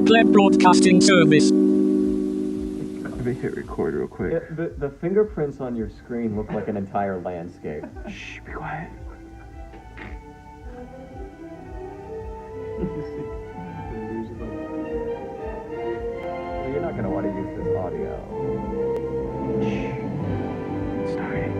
Pleb Broadcasting Service. Let me hit record real quick. The fingerprints on your screen look like an entire landscape. Shh, be quiet. Well, you're not going to want to use this audio. Shh. It's starting.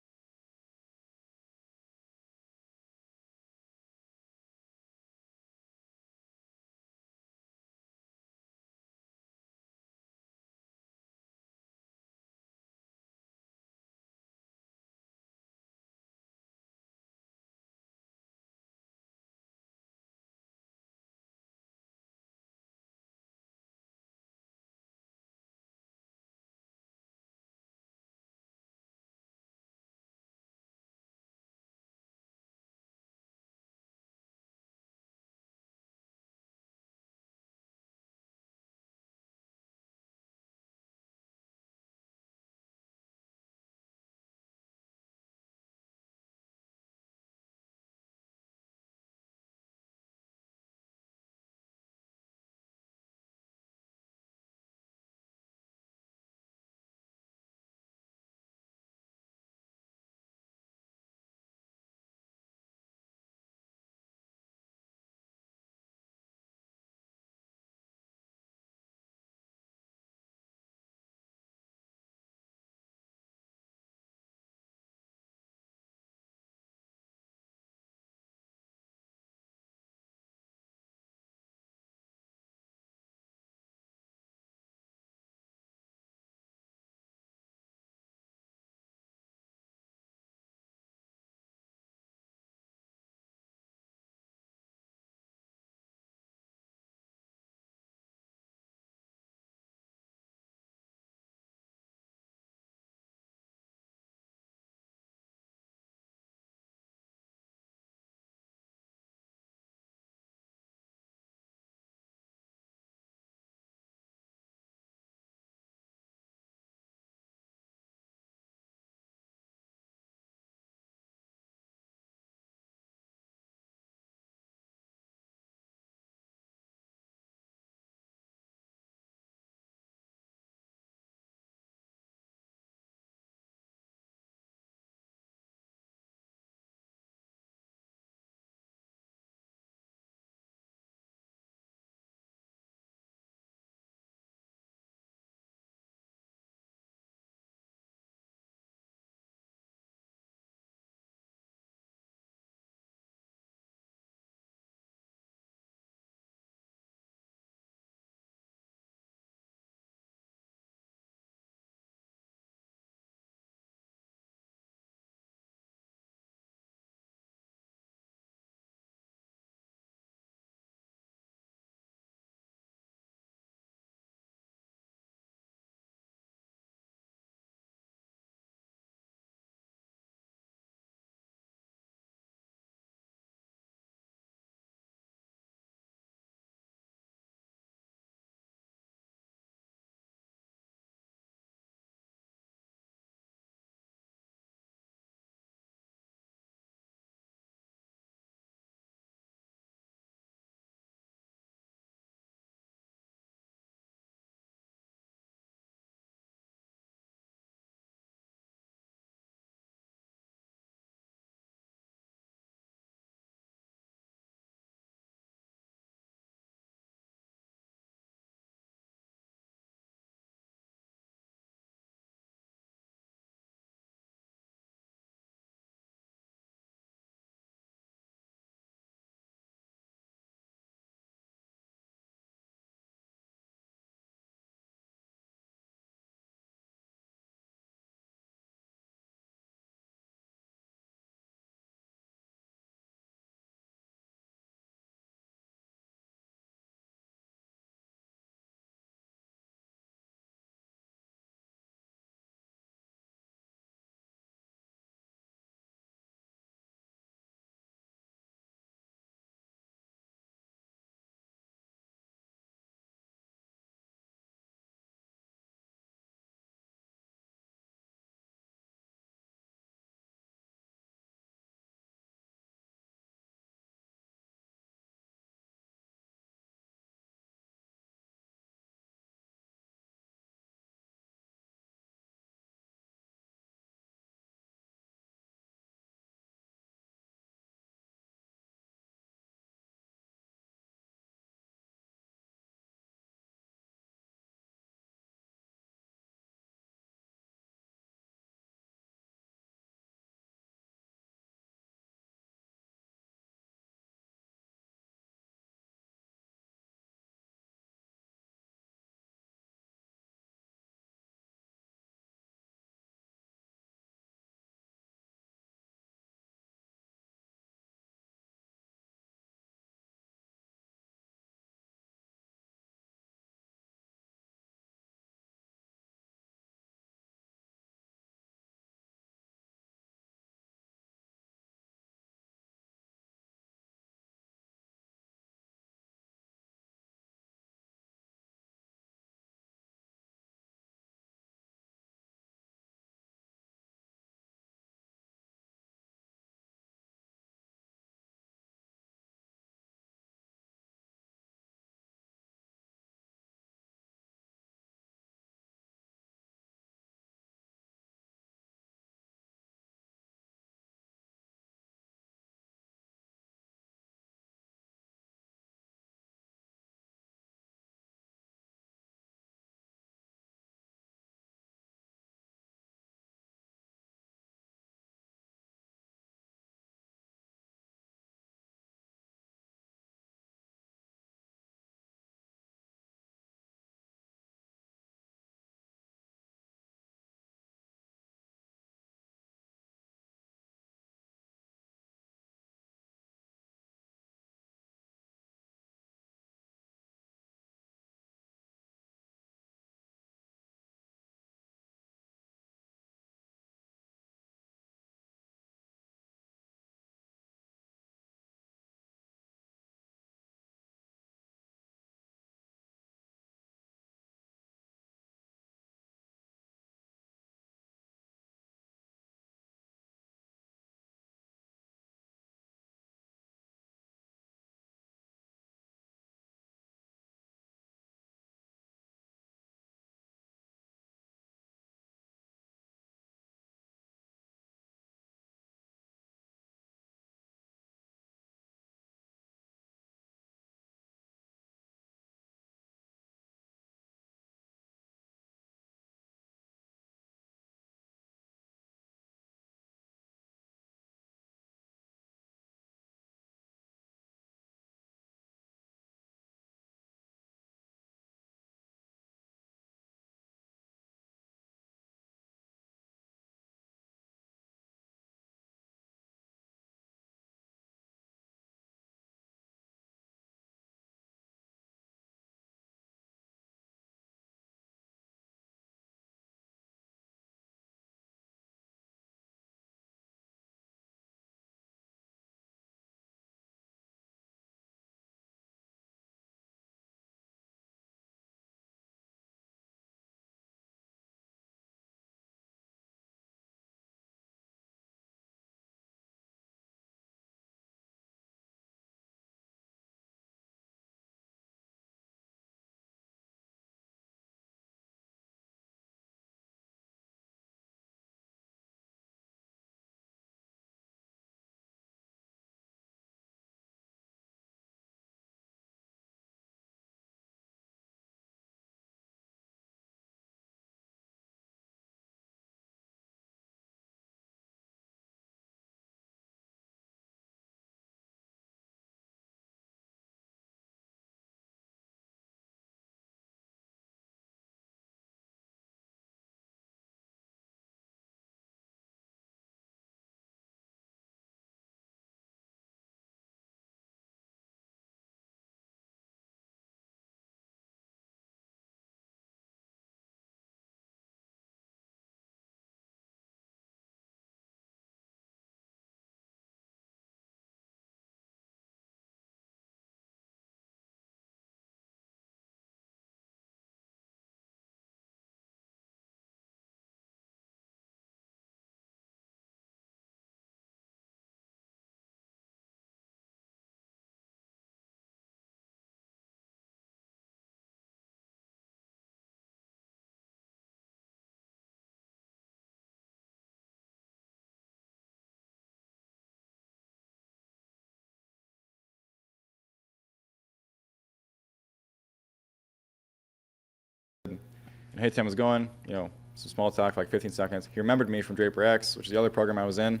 hey, Tim, how's it going? You know, some small talk for like 15 seconds. He remembered me from Draper X, which is the other program I was in.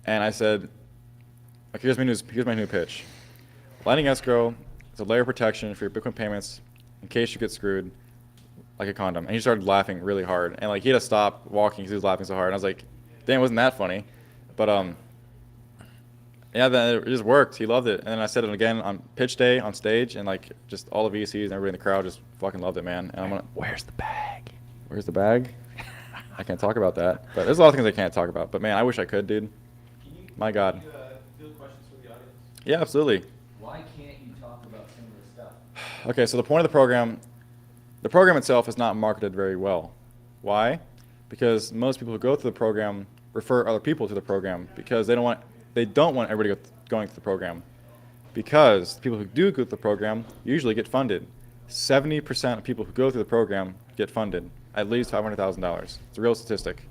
And I said, like, here's my new pitch. Lightning escrow is a layer of protection for your Bitcoin payments in case you get screwed, like a condom. And he started laughing really hard. And like he had to stop walking because he was laughing so hard. And I was like, damn, it wasn't that funny. But yeah, then it just worked. He loved it. And then I said it again on pitch day on stage, and like just all the VCs and everybody in the crowd just fucking loved it, man. And I'm gonna. Where's the bag? Where's the bag? I can't talk about that. But there's a lot of things I can't talk about. But man, I wish I could, dude. My God. Field questions for the audience? Yeah, absolutely. Why can't you talk about similar stuff? Okay, so the point of the program itself is not marketed very well. Why? Because most people who go through the program refer other people to the program because they don't want everybody going through the program. Because people who do go through the program usually get funded. 70% of people who go through the program get funded, at least $500,000. It's a real statistic.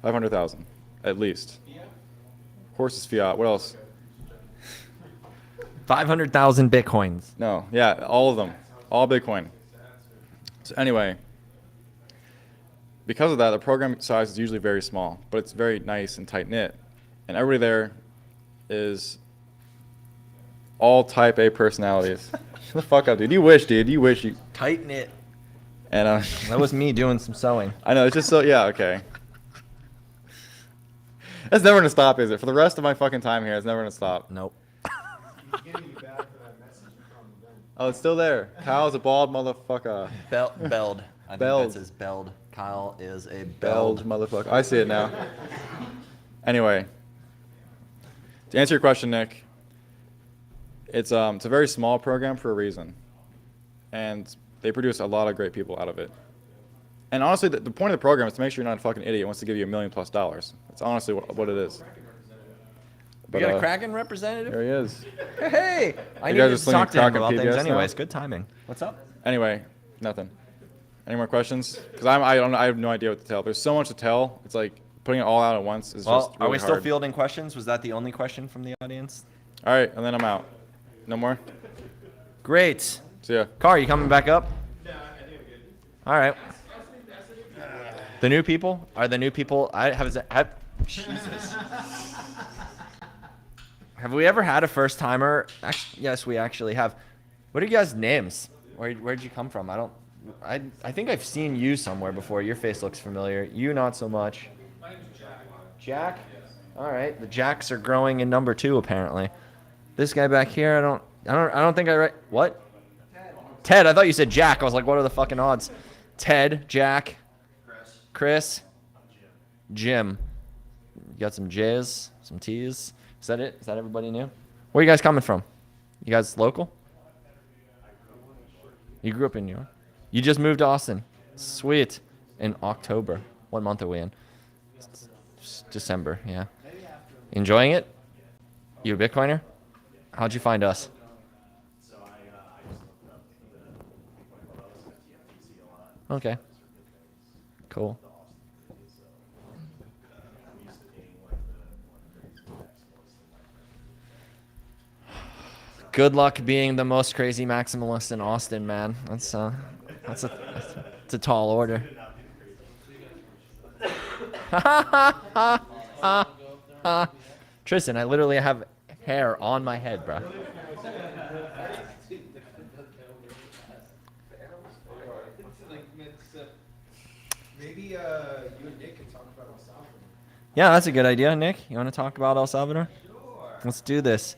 500,000, at least. Of course it's fiat. What else? 500,000 Bitcoins. No, yeah, all of them. All Bitcoin. So anyway, because of that, the program size is usually very small, but it's very nice and tight-knit. And everybody there is all type A personalities. Shut the fuck up, dude. You wish, dude. You wish you... Tight knit. And That was me doing some sewing. I know, it's just so... Yeah, okay. That's never gonna stop, is it? For the rest of my fucking time here, it's never gonna stop. Nope. Oh, it's still there. Kyle's a bald motherfucker. Belled. I think Belled. that says belled. Kyle is a Belled belled. motherfucker. I see it now. Anyway, to answer your question, Nick, it's a very small program for a reason, and they produce a lot of great people out of it. And honestly, the point of the program is to make sure you're not a fucking idiot who wants to give you $1 million+. That's honestly what it is. We got a Kraken representative? There he is. Hey! I You needed guys are to talk to him slinging about Kraken things PBS now? anyways. Good timing. What's up? Anyway, nothing. Any more questions? Because I have no idea what to tell. There's so much to tell. It's like putting it all out at once is Well, just really are we still hard. fielding questions? Was that the only question from the audience? All right, and then I'm out. No more? Great. See ya. Car, you coming back up? All right. The new people? Are the new people... Jesus. Have we ever had a first timer? Yes, we actually have. What are you guys' names? Where'd you come from? I think I've seen you somewhere before. Your face looks familiar. You not so much. My name's Jack. Jack? All right. The Jacks are growing in number 2 apparently. This guy back here, I don't think I right. What? Ted. I thought you said Jack. I was like, what are the fucking odds? Ted, Jack, Chris, Jim. You got some J's, some T's. Is that it? Is that everybody new? Where are you guys coming from? You guys local? You grew up in New York? You just moved to Austin. Sweet. In October. What month are we in? It's December, yeah. Enjoying it? You a Bitcoiner? How'd you find us? Okay. Cool. Good luck being the most crazy maximalist in Austin, man. That's a tall order. Tristan, I literally have hair on my head, bro. Maybe you and Nick can talk about El Salvador. Yeah, that's a good idea, Nick. You want to talk about El Salvador? Sure. Let's do this.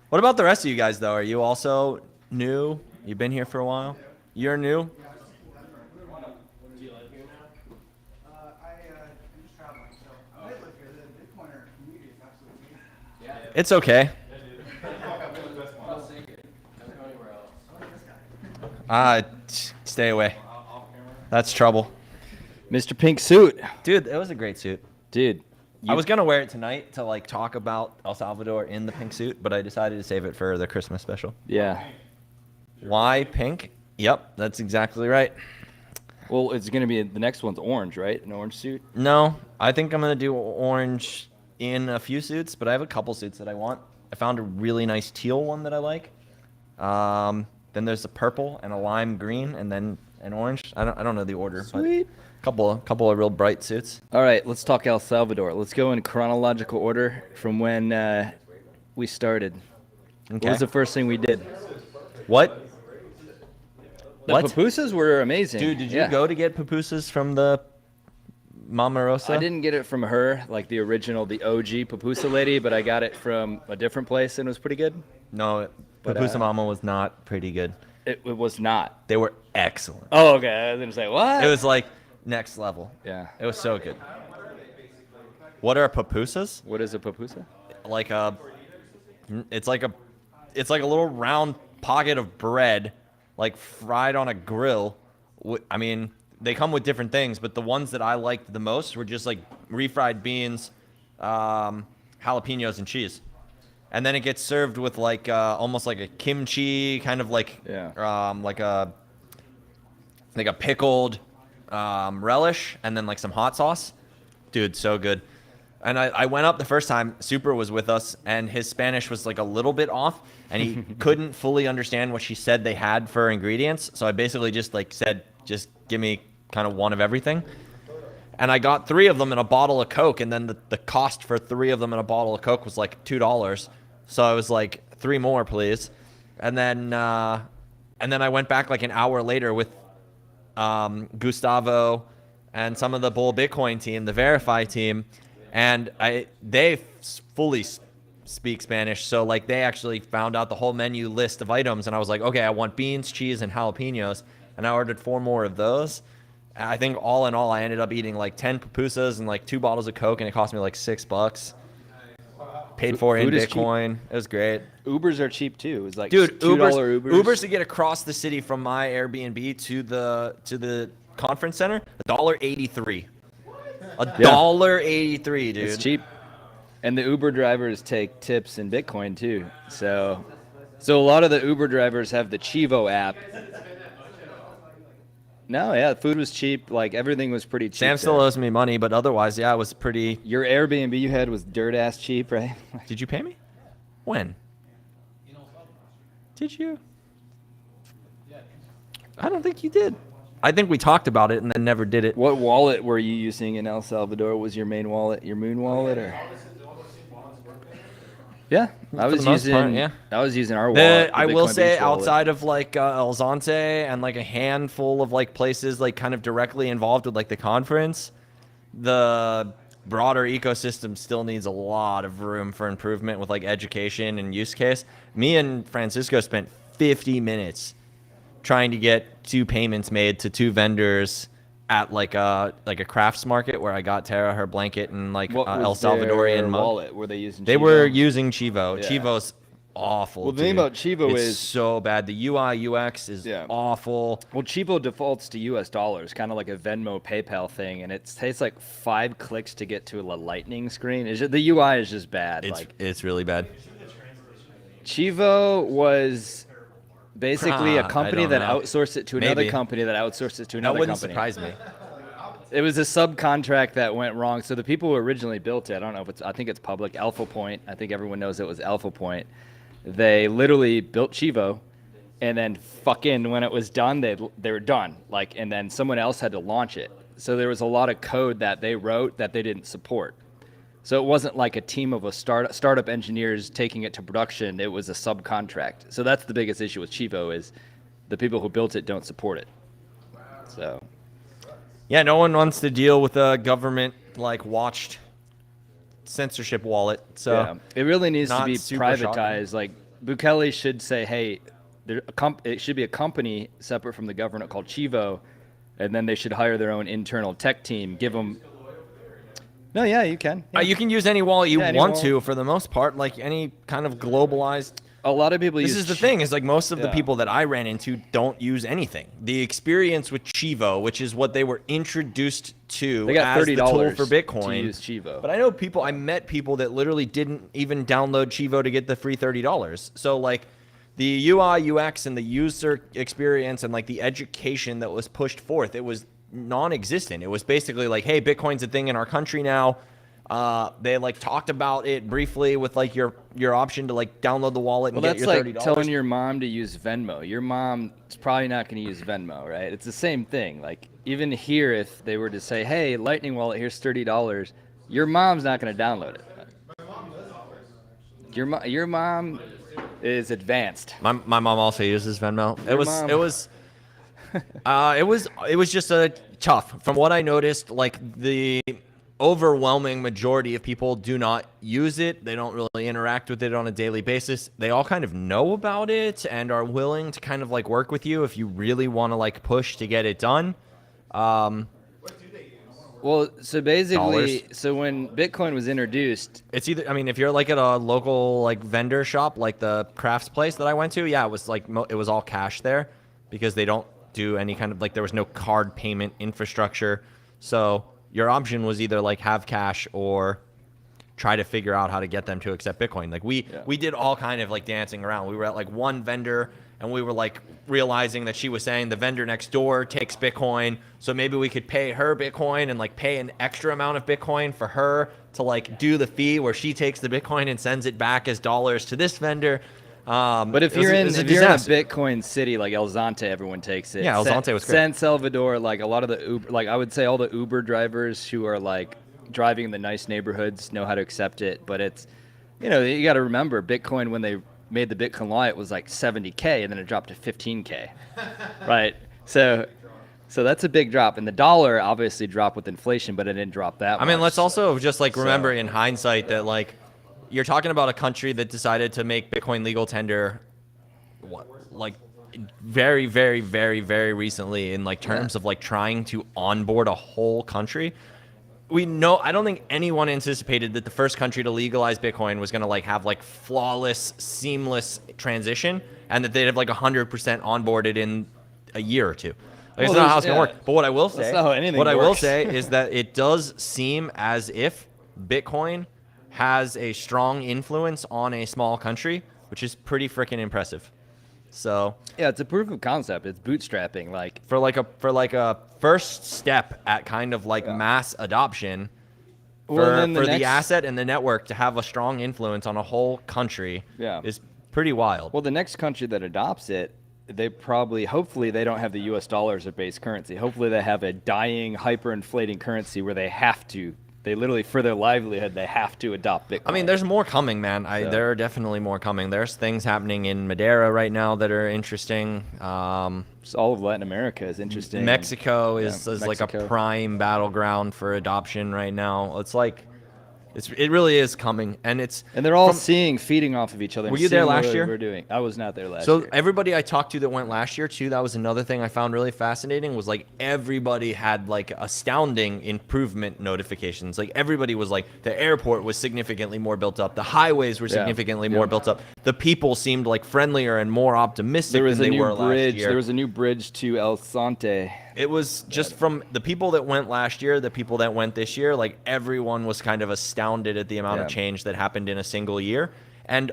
What about the rest of you guys, though? Are you also new? You've been here for a while? You're new? I'm just traveling, so I live here. The Bitcoiner community is absolutely It's okay. Stay away. That's trouble. Mr. Pink Suit. Dude, it was a great suit. Dude. I was going to wear it tonight to like talk about El Salvador in the pink suit, but I decided to save it for the Christmas special. Yeah. Why pink? Yep, that's exactly right. Well, it's going to be, the next one's orange, right? An orange suit? No, I think I'm going to do orange in a few suits, but I have a couple suits that I want. I found a really nice teal one that I like. Then there's a purple and a lime green, and then and orange. I don't know the order, Sweet. but couple of real bright suits. All right, let's talk El Salvador. Let's go in chronological order from when we started. What Okay. was the first thing we did? What? The What? pupusas were amazing. Dude, did you Yeah. go to get pupusas from the Mama Rosa? I didn't get it from her, like the original, the OG pupusa lady, but I got it from a different place and it was pretty good. No, But, Pupusa Mama was not pretty good. It was not. They were excellent. Oh, okay. I was gonna say what? It was like next level. Yeah. It was so good. What are pupusas? What is a pupusa? Like it's like a little round pocket of bread, like fried on a grill. I mean, they come with different things, but the ones that I liked the most were just like refried beans, jalapenos, and cheese. And then it gets served with like almost like a kimchi, kind of like like a pickled relish, and then like some hot sauce. Dude, so good. And I went up the first time. Super was with us, and his Spanish was like a little bit off, and he couldn't fully understand what she said they had for ingredients. So I basically just like said, just give me kind of one of everything. And I got 3 of them in a bottle of Coke, and then the cost for 3 of them in a bottle of Coke was like $2. So I was like, 3 more, please. And then I went back like an hour later with Gustavo and some of the Bull Bitcoin team, the Verify team, and they fully speak Spanish. So like they actually found out the whole menu list of items, and I was like, okay, I want beans, cheese, and jalapenos, and I ordered 4 more of those. I think all in all, I ended up eating like 10 pupusas and like 2 bottles of Coke, and it cost me like $6. Paid for in Food is cheap. Bitcoin. It was great. Ubers are cheap too. It was like Dude, $2 Ubers to get across the city from my Airbnb to the conference center, $1.83. $1.83, dude. It's cheap. And the Uber drivers take tips in Bitcoin too. So a lot of the Uber drivers have the Chivo app. No, yeah, food was cheap. Like everything was pretty cheap. Sam still there. owes me money, but otherwise, yeah, it was pretty. Your Airbnb you had was dirt ass cheap, right? Did you pay me? When? Did you? I don't think you did. I think we talked about it and then never did it. What wallet were you using in El Salvador? Was your main wallet your Moon wallet or? Yeah, I was the most using. part, yeah. I was using our wallet. the I will Bitcoin say, Beach wallet. outside of like El Zonte and like a handful of like places like kind of directly involved with like the conference, the broader ecosystem still needs a lot of room for improvement with like education and use case. Me and Francisco spent 50 minutes trying to get 2 payments made to 2 vendors at like a crafts market where I got Tara her blanket and like What El was their Salvadorian mug. wallet? Were they using? They Chivo? were using Chivo. Yeah. Chivo's awful. Well, the thing dude. about Chivo It's is- so bad. The UI UX is awful. Well, Chivo defaults to U.S. dollars, kind of like a Venmo, PayPal thing, and it takes like 5 clicks to get to a lightning screen. The UI is just bad. It's really bad. Chivo was basically a I company don't that know. outsourced it to another Maybe. company that outsourced it to That another wouldn't company. surprise me. It was a subcontract that went wrong. So the people who originally built it, I don't know if I think it's public, Alpha Point. I think everyone knows it was Alpha Point. They literally built Chivo, and then fucking when it was done, they were done. Like, and then someone else had to launch it. So there was a lot of code that they wrote that they didn't support. So it wasn't like a team of startup engineers taking it to production. It was a subcontract. So that's the biggest issue with Chivo is the people who built it don't support it. So Yeah, no one wants to deal with a government like watched censorship wallet. So yeah, it really needs to not be super privatized. shocking. Like Bukele should say, hey, it should be a company separate from the government called Chivo, and then they should hire their own internal tech team. Give them. No, yeah, you can. Yeah. You can use any wallet you Yeah, any want wallet. to for the most part, like any kind of globalized. A lot of people This use. is the thing, is like most of the Yeah. people that I ran into don't use anything. The experience with Chivo, which is what they were introduced to They got as the tool $30 for Bitcoin. to use Chivo. But I met people that literally didn't even download Chivo to get the free $30. So like the UI, UX, and the user experience and like the education that was pushed forth, it was non-existent. It was basically like, hey, Bitcoin's a thing in our country now. They like talked about it briefly with like your option to like download the wallet and Well, get that's your like $30. telling your mom to use Venmo. Your mom is probably not going to use Venmo, right? It's the same thing. Like even here, if they were to say, "Hey, Lightning Wallet, here's $30," your mom's not going to download it. Your mom is advanced. My mom also uses Venmo. Your mom- It was just a tough. From what I noticed, like the overwhelming majority of people do not use it. They don't really interact with it on a daily basis. They all kind of know about it and are willing to kind of like work with you if you really want to like push to get it done. Well, so basically, Dollars. so when Bitcoin was introduced, It's either, I mean, if you're like at a local like vendor shop, like the crafts place that I went to, yeah, it was like it was all cash there because they don't do any kind of like there was no card payment infrastructure. So your option was either like have cash or try to figure out how to get them to accept Bitcoin. Like we did all kind of like dancing around. We were at like one vendor and we were like realizing that she was saying the vendor next door takes Bitcoin, so maybe we could pay her Bitcoin and like pay an extra amount of Bitcoin for her to like do the fee where she takes the Bitcoin and sends it back as dollars to this vendor. but if you're in a Bitcoin city like El Zonte, everyone takes it. Yeah, El Zonte was great. San Salvador, like a lot of the Uber, like I would say all the Uber drivers who are like driving in the nice neighborhoods know how to accept it. But it's, you got to remember Bitcoin when they made the Bitcoin law, it was like 70K and then it dropped to 15K, right? So that's a big drop, and the dollar obviously dropped with inflation, but it didn't drop that much. I mean, let's also just like remember in hindsight that like you're talking about a country that decided to make Bitcoin legal tender, like very, very, very, very recently in like terms of like trying to onboard a whole country. I don't think anyone anticipated that the first country to legalize Bitcoin was going to like have like flawless, seamless transition and that they'd have like 100% onboarded in a year or two. Like, it's not how it's going to work. But what I will say, is that it does seem as if Bitcoin has a strong influence on a small country, which is pretty freaking impressive. So yeah, it's a proof of concept. It's bootstrapping, like for a first step at kind of like mass adoption for the asset and the network to have a strong influence on a whole country is pretty wild. Well, the next country that adopts it, they hopefully they don't have the US dollar as their base currency. Hopefully they have a dying, hyperinflating currency where they literally, for their livelihood, they have to adopt Bitcoin. I mean, there's more coming, man. There are definitely more coming. There's things happening in Madeira right now that are interesting. So all of Latin America is interesting. Mexico is like a prime battleground for adoption right now. It's like, it really is coming, and they're all feeding off of each other. Were you there last year? We're doing. I was not there last year. So everybody I talked to that went last year too, that was another thing I found really fascinating, was like everybody had like astounding improvement notifications. Like everybody was like, the airport was significantly more built up, the highways were significantly more built up, the people seemed like friendlier and more optimistic than they were last year. There was a new bridge to El Zonte. It was just from the people that went last year, the people that went this year, like everyone was kind of astounded at the amount of change that happened in a single year. And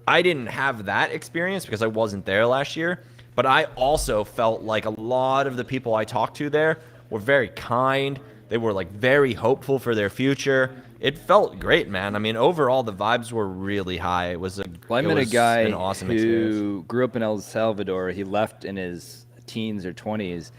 I didn't have that experience because I wasn't there last year, but I also felt like a lot of the people I talked to there were very kind. They were like very hopeful for their future. It felt great, man. I mean, overall, the vibes were really high. I met a guy an awesome who experience. Grew up in El Salvador. He left in his teens or 20s.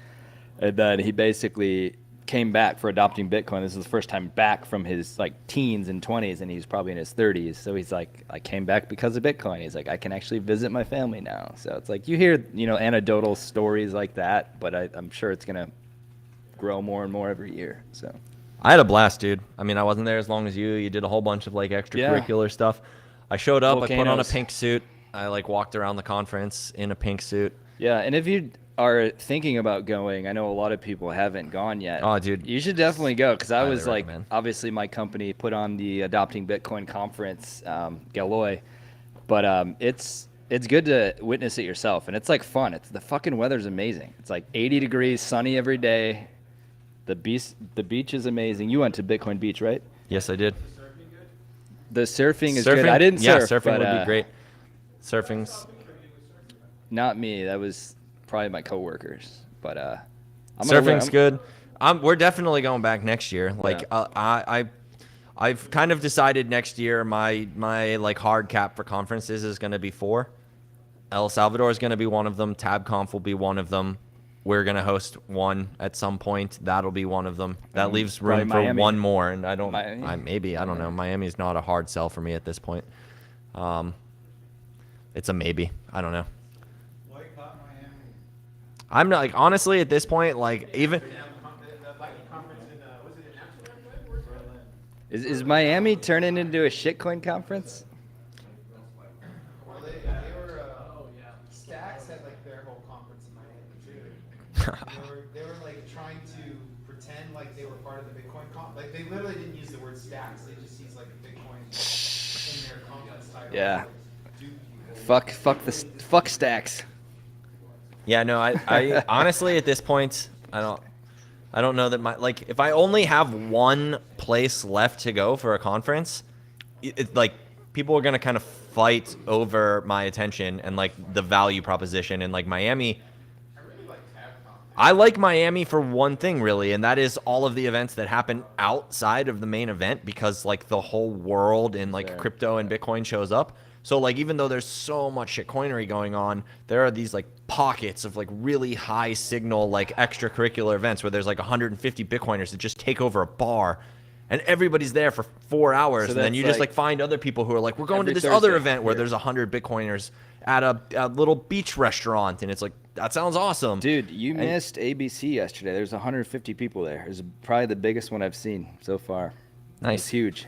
And then he basically came back for adopting Bitcoin. This is the first time back from his like teens and 20s, and he's probably in his 30s. So he's like, I came back because of Bitcoin. He's like, I can actually visit my family now. So it's like you hear, anecdotal stories like that, but I'm sure it's gonna grow more and more every year. So I had a blast, dude. I mean, I wasn't there as long as you. You did a whole bunch of like extracurricular stuff. I showed up. I put on a pink suit. I like walked around the conference in a pink suit. Yeah, and if you are thinking about going, I know a lot of people haven't gone yet. Oh, dude. You should definitely go, because I was like, recommend. Obviously my company put on the Adopting Bitcoin conference, Galoy, but it's good to witness it yourself, and it's like fun. The fucking weather's amazing. It's like 80 degrees, sunny every day. The beach is amazing. You went to Bitcoin Beach, right? Yes, I did. The surfing is good. I didn't surf. Yeah, surfing but, would be great. Surfing's not me. That was probably my coworkers, but surfing's good. We're definitely going back next year. Like I I've kind of decided next year my like hard cap for conferences is going to be 4. El Salvador is going to be one of them. TabConf will be one of them. We're going to host one at some point. That'll be one of them. That leaves room for Miami. one more, and I don't Miami? I don't know. Miami's not a hard sell for me at this point. It's a maybe. I don't know. Boycott Miami. I'm not like honestly at this point like even Is Miami turning into a shitcoin conference? Well, they were, Stacks had like their whole conference in Miami too. They were like trying to pretend like they were part of the Bitcoin like they literally didn't use the word Stacks. They just used like Bitcoin in their conference title. Yeah. Like, Fuck stacks. Yeah, no, I honestly at this point I don't know that like if I only have one place left to go for a conference, it's like people are gonna kind of fight over my attention and like the value proposition and like Miami. I like Miami for one thing really, and that is all of the events that happen outside of the main event because like the whole world and like crypto and Bitcoin shows up. So like even though there's so much shitcoinery going on, there are these like pockets of like really high signal like extracurricular events where there's like 150 Bitcoiners that just take over a bar and everybody's there for 4 hours. So And then you just like find other people who are like, we're going to this other event where there's 100 Bitcoiners at a little beach restaurant. And it's like, that sounds awesome. Dude, you missed ABC yesterday. There's 150 people there. It was probably the biggest one I've seen so far. Nice. It's huge.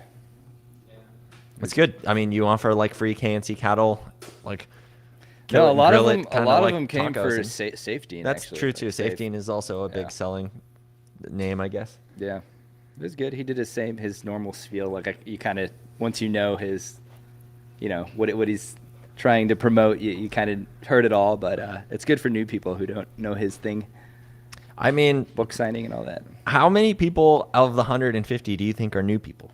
It's good. I mean, you offer like free KNC cattle, like No, a lot of grill it, them. A kinda lot like of them came tacos for and- safety. That's actually. true too. Like, safe. Safety is also a big Yeah. selling name, I guess. Yeah, it was good. He did his normal spiel. Like you kind of once you know his, you know what he's trying to promote. You kind of heard it all, but it's good for new people who don't know his thing. I mean, Book signing and all that. how many people out of the 150 do you think are new people?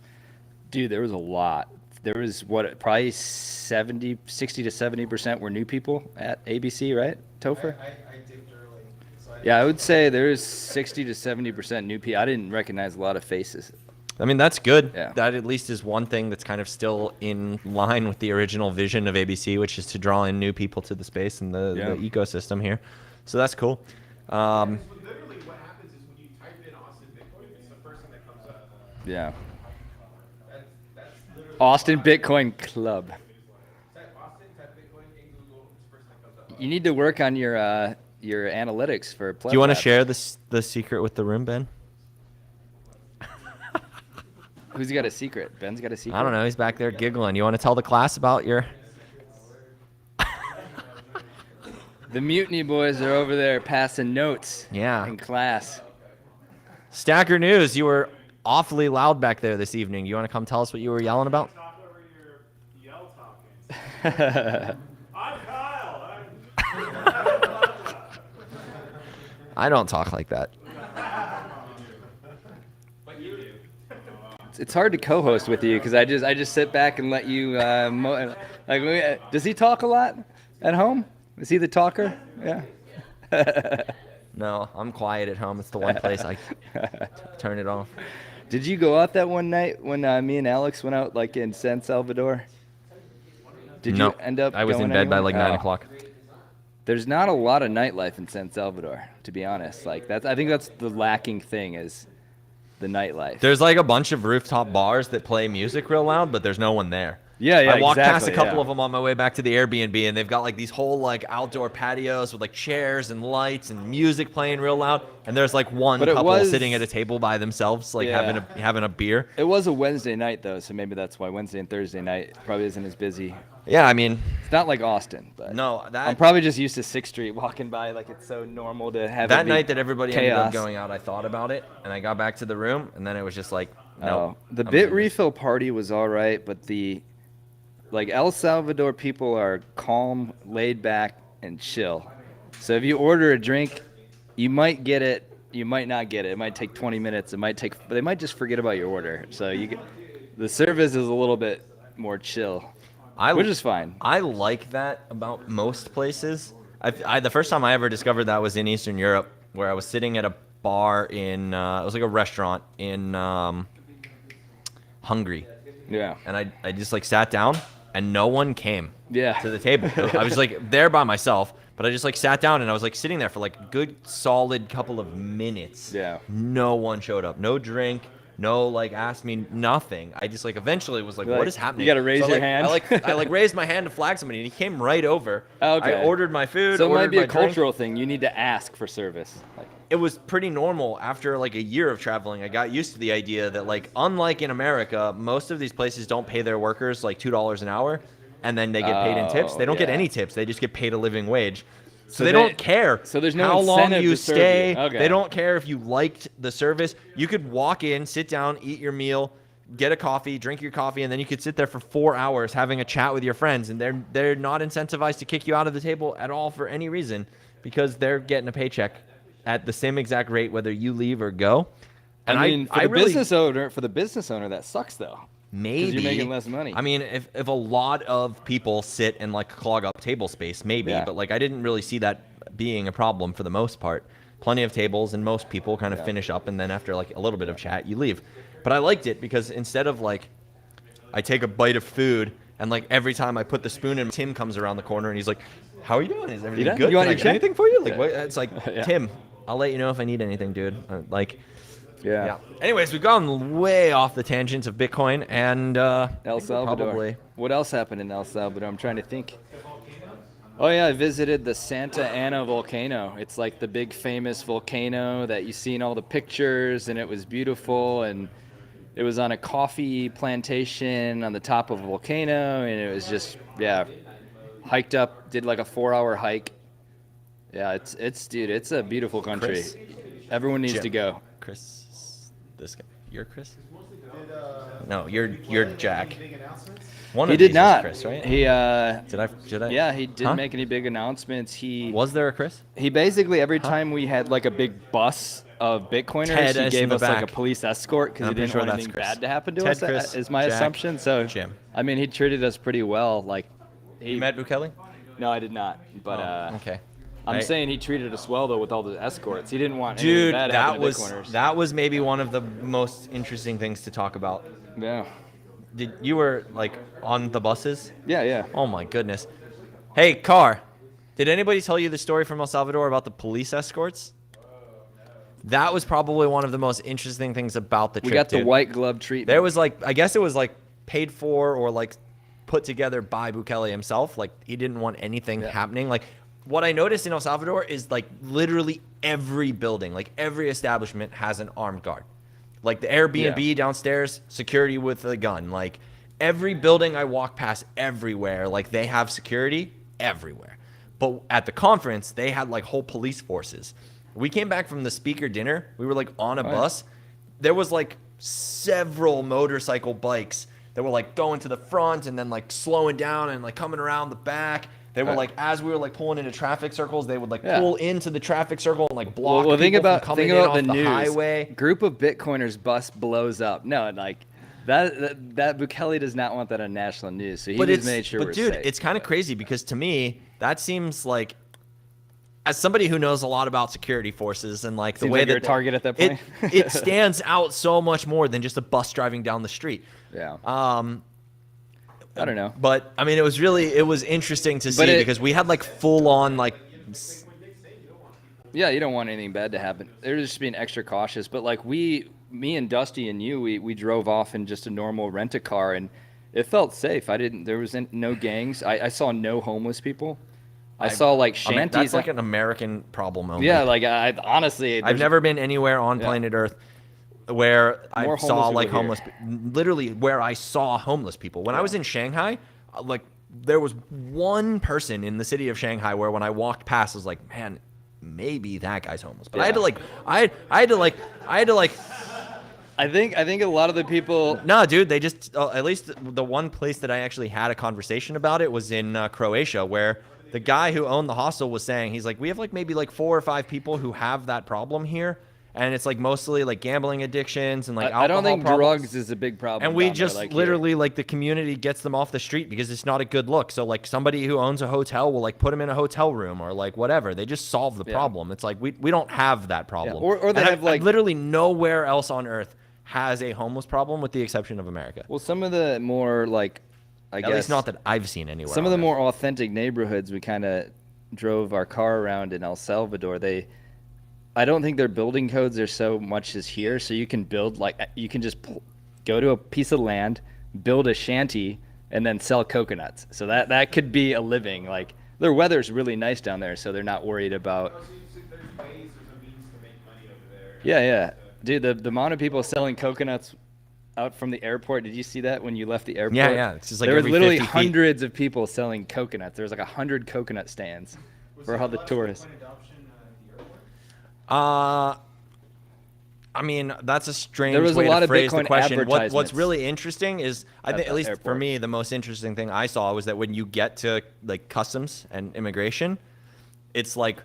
Dude, there was a lot. There was probably 60 to 70% were new people at ABC, right? Topher? I dipped early. So I Yeah, I would say there's 60 to 70% new people. I didn't recognize a lot of faces. I mean, that's good. Yeah. That at least is one thing that's kind of still in line with the original vision of ABC, which is to draw in new people to the space and the ecosystem here. So that's cool. Literally, what happens is when you type in Austin Bitcoin, it's the first thing that comes up. Yeah. That's literally Austin Bitcoin Club. type Austin, type Bitcoin in Google, it's the first thing that comes up. You need to work on your analytics for Pleb Do you want to Lab. share the secret with the room, Ben? Who's got a secret? Ben's got a secret? I don't know. He's back there giggling. You want to tell the class about your... The Mutiny Boys are over there passing notes Yeah. in class. Stacker News, you were awfully loud back there this evening. You want to come tell us what you were yelling about? Talk over your yell talking. I'm Kyle. I don't talk like that. But you do. It's hard to co-host with you because I just sit back and let you. Does he talk a lot at home? Is he the talker? Yeah. No, I'm quiet at home. It's the one place I turn it off. Did you go out that one night when me and Alex went out like in San Salvador? Did No, you end up? I was in going bed by anywhere? like 9 Oh. o'clock. There's not a lot of nightlife in San Salvador, to be honest. Like I think that's the lacking thing is the nightlife. There's like a bunch of rooftop bars that play music real loud, but there's no one there. Yeah, I walked past a exactly, couple yeah. of them on my way back to the Airbnb, and they've got like these whole like outdoor patios with like chairs and lights and music playing real loud. And there's like one But it couple was- sitting at a table by themselves, like Yeah. having a beer. It was a Wednesday night though, so maybe that's why Wednesday and Thursday night probably isn't as busy. Yeah, I mean, It's not like Austin, but no, I'm that probably just used to 6th Street walking by like it's so normal to have it that be night that everybody ended up chaos. going out, I thought about it, and I got back to the room, and then it was just like, no. Oh, the I'm bit good. refill party was all right, but the like El Salvador people are calm, laid back, and chill. So if you order a drink, you might get it, you might not get it. It might take 20 minutes. It might take, but they might just forget about your order. So the service is a little bit more chill, which is fine. I like that about most places. The first time I ever discovered that was in Eastern Europe, where I was sitting at a bar in, it was like a restaurant in hungry. Yeah. And I just like sat down and no one came Yeah. to the table. I was like there by myself, but I just like sat down and I was like sitting there for like a good solid couple of minutes. Yeah. No one showed up. No drink. No, like, asked me nothing. I just, like, eventually was like, You're what like, is happening? you gotta raise your hand. I raised my hand to flag somebody, and he came right over. Okay. I ordered my food, So it might ordered be a my drink. cultural thing. You need to ask for service. Like, It was pretty normal after, like, a year of traveling. I got used to the idea that, like, unlike in America, most of these places don't pay their workers, like, $2 an hour, and then they get paid in tips. They don't get yeah. any tips. They just get paid a living wage. So they- they don't care so there's no how long incentive you to serve stay. you. Okay. They don't care if you liked the service. You could walk in, sit down, eat your meal, get a coffee, drink your coffee, and then you could sit there for 4 hours having a chat with your friends. And they're not incentivized to kick you out of the table at all for any reason because they're getting a paycheck at the same exact rate whether you leave or go. And I mean, for the really, business owner, that sucks though. maybe you're making less money. I mean, if a lot of people sit and like clog up table space, maybe. Yeah. But like I didn't really see that being a problem for the most part. Plenty of tables and most people kind of finish up and then after like a little bit of chat, you leave. But I liked it because instead of like I take a bite of food and like every time I put the spoon in, Tim comes around the corner and he's like, "How are you doing? Is everything done? good? You want Can I your get check?" anything for you?" Like Yeah. what? It's like Yeah. Tim, I'll let you know if I need anything, dude. Like. Yeah. Yeah. Anyways, we've gone way off the tangents of Bitcoin and El Salvador. probably. What else happened in El Salvador? I'm trying to think. Oh yeah, I visited the Santa Ana volcano. It's like the big famous volcano that you see in all the pictures, and it was beautiful. And it was on a coffee plantation on the top of a volcano, and it was just hiked up. Did like a 4-hour hike. Yeah, it's a beautiful country. Chris? Everyone needs Jim. to go. Chris, this guy. You're Chris? No, you're Jack. One He of did these not. was Chris, right? He Did I? Yeah, he didn't Huh? make any big announcements. Was there a Chris? He basically every time we had like a big bus of Bitcoiners, Ted he is in gave the us like a back. police escort because he I'm pretty didn't sure want that's anything Chris. bad to happen to Ted, us. Chris, Is my Jack, assumption. So Jim. I mean, he treated us pretty well. Like You met Bukele? No, I did not. But Okay. I'm saying he treated us well though with all the escorts. He didn't want anything Dude, bad that happening to was Bitcoiners. maybe one of the most interesting things to talk about. Yeah. Did you were like on the buses? Yeah. Oh my goodness. Hey, Car, did anybody tell you the story from El Salvador about the police escorts? That was probably one of the most interesting things about the trip. We got the dude. white glove treatment. There was like, I guess it was like paid for or like put together by Bukele himself. Like he didn't want anything happening. Like what I noticed in El Salvador is like literally every building, like every establishment has an armed guard. Like the Airbnb downstairs, security with a gun. Like every building I walk past everywhere, like they have security everywhere. But at the conference, they had like whole police forces. We came back from the speaker dinner. We were like on a bus. There was like several motorcycle bikes that were like going to the front and then like slowing down and like coming around the back. They were like, as we were like pulling into traffic circles, they would like pull into the traffic circle and like block Well, think people about from coming think in about off the news. highway. Group of Bitcoiners bus blows up. No, like that Bukele does not want that on national news. So he just made sure we're dude, safe. it's kind of crazy because to me, that seems like, as somebody who knows a lot about security forces and like the Seems way like that you're a target at that point. it stands out so much more than just a bus driving down the street. Yeah. I don't know. But I mean, it was interesting to see But because we had like full on like. Yeah, you don't want anything bad to happen. They're just being extra cautious. But like me and Dusty and you, we drove off in just a normal rent-a-car, and it felt safe. There was no gangs. I saw no homeless people. I saw like shanties. That's like an American problem only. Yeah, like I honestly, I've never been anywhere on planet Earth where I More saw homeless like people homeless, literally where I saw homeless people. When I was in Shanghai, like there was one person in the city of Shanghai where when I walked past, I was like, man, maybe that guy's homeless. But I had to like, I had to like. I think a lot of the people. No, dude, they just at least the one place that I actually had a conversation about it was in Croatia, where the guy who owned the hostel was saying, he's like, we have like maybe like 4 or 5 people who have that problem here. And it's like mostly like gambling addictions and like alcohol I don't think problems. drugs is a big problem. And we down there, just like literally like the community gets them off the street because it's not a good look. So like somebody who owns a hotel will like put them in a hotel room or like whatever. They just solve the problem. It's like we don't have that problem. Or they And have like literally nowhere else on earth has a homeless problem, with the exception of America. Well, some of the more like, I At guess least not that I've seen anywhere. some of the on more authentic neighborhoods we kind of drove our car around in El Salvador. I don't think their building codes are so much as here. So you can build you can just go to a piece of land, build a shanty, and then sell coconuts. So that could be a living. Like their weather's really nice down there, so they're not worried about. Oh, so there's ways, there's a means to make money over there. Yeah. Dude, the amount of people selling coconuts out from the airport. Did you see that when you left the airport? Yeah. It's just like there was every literally 50 feet. hundreds of people selling coconuts. There was like 100 coconut stands for all the tourists. I mean, that's a strange There was a way lot to of phrase the Bitcoin question. What's advertisements really interesting is, I at think, the at least for airport. me, the most interesting thing I saw was that when you get to like customs and immigration, it's like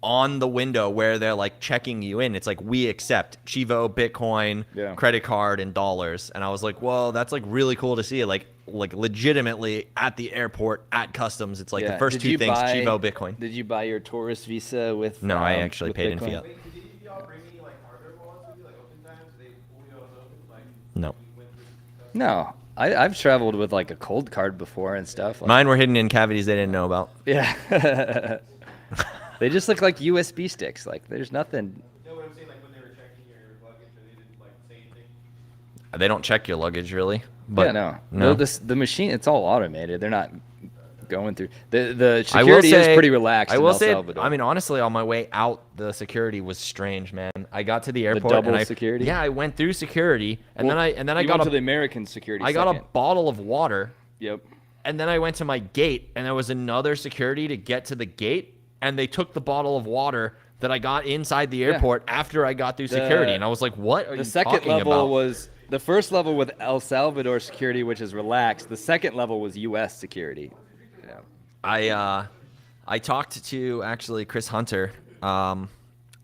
on the window where they're like checking you in. It's like, we accept Chivo, Bitcoin, Yeah. credit card, and dollars. And I was like, well, that's like really cool to see. Like legitimately at the airport, at customs, it's like the first Did two you things: buy- Chivo, Bitcoin. Did you buy your tourist visa with? No, I actually with paid in Bitcoin? fiat. Wait, did y'all bring any like hardware wallets with you, like open times? They pull you all open, like No. you went through stuff? No, I've traveled with like a cold card before and stuff. Like, Mine were hidden in cavities they didn't know about. yeah. They just look like USB sticks. Like there's nothing. No, what I'm saying, like when they were checking your luggage, or they didn't like say anything. They don't check your luggage really. But yeah, no. The machine, it's all automated. They're not going through the I will security say, is pretty relaxed. I in will El say, Salvador. I mean, honestly, on my way out, the security was strange, man. I got to the airport double and I security? Yeah, I went through security, and Well, then I you got went to the a American security. I got a second. bottle of water, Yep. and then I went to my gate, and there was another security to get to the gate, and they took the bottle of water that I got inside the airport after I got through security, and I was like, what are you The second talking level about? was the first level with El Salvador security, which is relaxed. The second level was U.S. security. Yeah. I talked to actually Chris Hunter,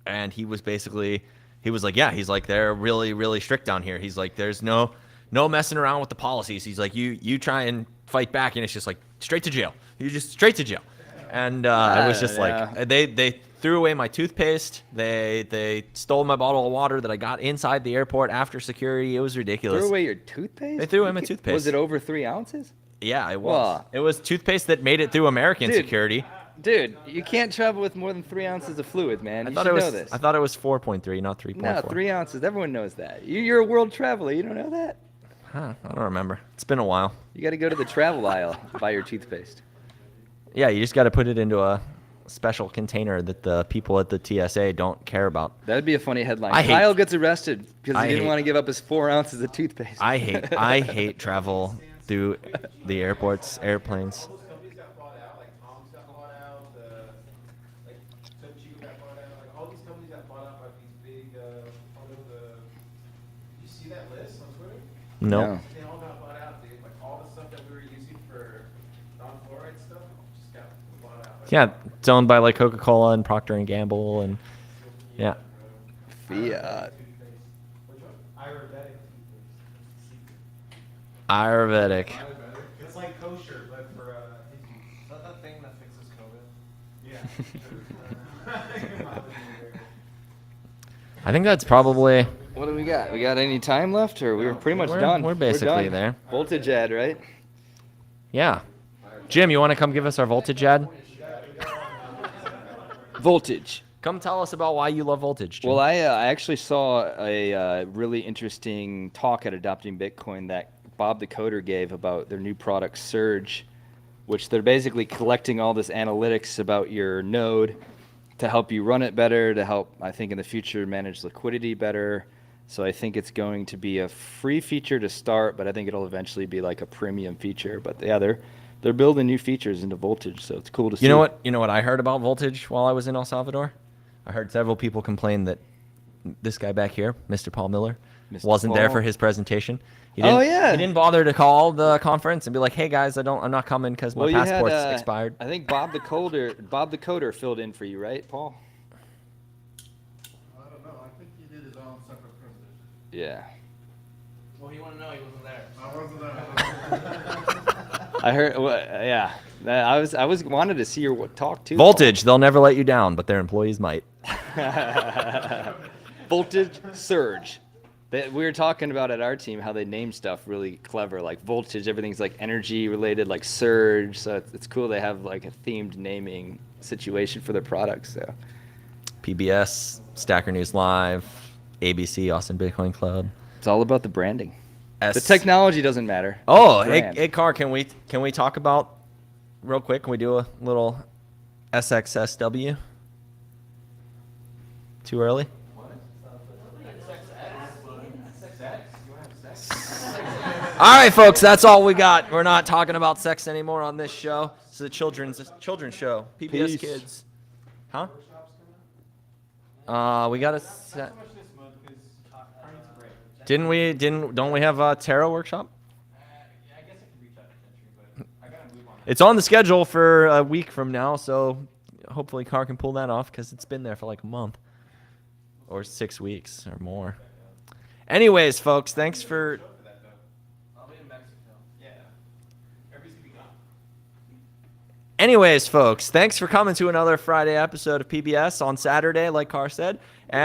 and he was like, yeah, he's like, they're really, really strict down here. He's like, there's no messing around with the policies. He's like, you try and fight back, and it's just like straight to jail. You just straight to jail. And I was just like, they threw away my toothpaste. They stole my bottle of water that I got inside the airport after security. It was ridiculous. Threw away your toothpaste? They threw away my toothpaste. Was it over 3 ounces? Yeah, it was. Well, it was toothpaste that made it through American Dude, security. Dude, you can't travel with more than 3 ounces of fluid, man. You should know this. I thought it was 4.3, not 3.4. No, 3 ounces. Everyone knows that. You're a world traveler. You don't know that? Huh, I don't remember. It's been a while. You got to go to the travel aisle to buy your toothpaste. Yeah, you just got to put it into a special container that the people at the TSA don't care about. That'd be a funny headline. I hate- Kyle gets arrested because I he didn't hate- want to give up his 4 ounces of toothpaste. I hate travel through the airports, airplanes. All those companies got bought out, like Tom's got bought out, like Tochi got bought out, like all these companies got bought out by these big, all of the. You see that list on Twitter? No. No. They all got bought out, dude. Like all the stuff that we were using for non-fluoride stuff just got bought out. Yeah, it's owned by like Coca-Cola and Procter and Gamble, and yeah. Fiat. Ayurvedic. Ayurvedic. It's like kosher, but for is that the thing that fixes COVID? Yeah. I think that's probably. What do we got? We got any time left, or we were pretty much done? We're basically done. there. Voltage ad, right? Yeah. Jim, you want to come give us our voltage ad? Voltage. Come tell us about why you love voltage, Jim. Well, I actually saw a really interesting talk at Adopting Bitcoin that Bob the Coder gave about their new product Surge, which they're basically collecting all this analytics about your node to help you run it better, to help, I think, in the future manage liquidity better. So I think it's going to be a free feature to start, but I think it'll eventually be like a premium feature. But yeah, they're building new features into Voltage, so it's cool to see. You know what I heard about voltage while I was in El Salvador? I heard several people complain that this guy back here, Mr. Paul Miller, Mr. wasn't there Paul. for his presentation. He Oh, didn't, yeah. He didn't bother to call the conference and be like, "Hey guys, I'm not coming because my Well, you had, passport's expired." I think Bob the Coder filled in for you, right, Paul? I don't know. I think he did his own separate presentation. Yeah. Well, you want to know he wasn't there. I wasn't there. I heard. Well, yeah. I was wanted to see your talk too. Voltage, they'll never let you down, but their employees might. Voltage Surge. We were talking about at our team how they name stuff really clever, like voltage. Everything's like energy related, like surge. So it's cool they have like a themed naming situation for their products. So PBS, Stacker News Live, ABC, Austin Bitcoin Club. it's all about the branding. S- The technology doesn't matter. Oh, It's the brand. hey, Car, can we talk about real quick? Can we do a little SXSW? Too early? All right, folks, that's all we got. We're not talking about sex anymore on this show. It's a children's show. PBS Peace. Kids. Huh? We got a set. Don't we have a tarot workshop? It's on the schedule for a week from now, so hopefully Car can pull that off because it's been there for like a month or 6 weeks or more. Anyways, folks, thanks for... Anyways, folks, thanks for coming to another Friday episode of PBS on Saturday, like Car said.